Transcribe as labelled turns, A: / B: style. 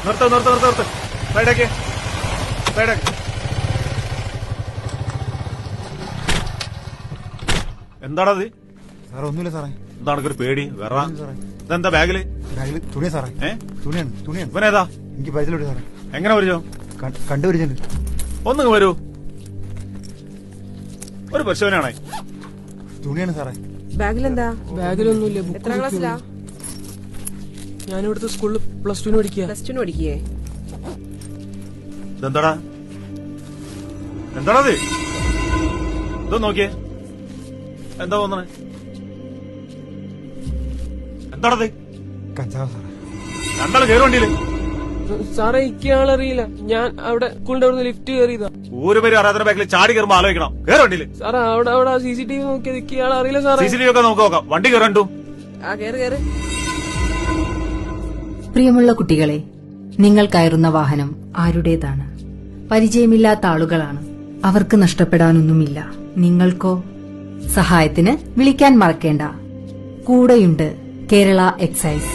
A: നിർത്ത് നിർത്ത് നിർത്ത് നിർത്ത് സൈഡാക്കി സൈഡാക്കി. എന്താണത്?
B: സാറേ ഒന്നുമില്ല സാറേ.
A: എന്താണ് ഒരു പേടി? വേറെ ഇതെന്താ ബാഗില്?
B: ബാഗിൽ തുണിയാ സാറേ. തുണിയാണ് തുണിയാണ്.
A: ഇവനേതാ?
B: എനിക്ക് പരിചയമുണ്ട് സാറേ.
A: എങ്ങനെ പരിചയം?
B: കണ്ടുപരിചയുണ്ട്.
A: ഒന്നും വരൂ. ഒരു പരിശോധനയാണേ.
B: തുണിയാണ് സാറേ.
C: ബാഗിലെന്താ?
D: ബാഗിലൊന്നുമില്ല.
C: എത്ര ക്ലാസ്സിലാ?
D: ഞാനിവിടുത്തെ സ്കൂളിൽ +2 പഠിക്കുക.
C: +2 പഠിക്കേ?
A: ഇതെന്താടാ? എന്താണത്? ഇതൊന്ന് നോക്കിയേ. എന്താ തോന്നണേ? എന്താണത്?
B: കഞ്ചാവ് സാറേ.
A: രണ്ടാള് കയറി വണ്ടിയില്.
D: സാറേ ഇയാളറിയില്ല. ഞാൻ അവിടെ സ്കൂളിന്റെ അവിടെ ലിഫ്റ്റ് കയറിയതാ.
A: ഒരു പേര് അറിയാത്ത ബാക്കിൽ ചാടി കയറുമ്പോ ആലോചിക്കണം. കയറി വണ്ടിയില്.
D: സാറേ അവിടെ CCTV നോക്കിയത് ഇയാളറിയില്ല സാറേ.
A: CCTV ഒക്കെ നമുക്ക് നോക്കാം. വണ്ടി കയറണ്ടു.
C: കേറ്.
E: പ്രിയമുള്ള കുട്ടികളെ, നിങ്ങൾ കയറുന്ന വാഹനം ആരുടേതാണ്? പരിചയമില്ലാത്ത ആളുകളാണ്. അവർക്ക് നഷ്ടപ്പെടാനൊന്നുമില്ല. നിങ്ങൾക്കോ? സഹായത്തിന് വിളിക്കാൻ മറക്കേണ്ട. കൂടെയുണ്ട് കേരള എക്സൈസ്.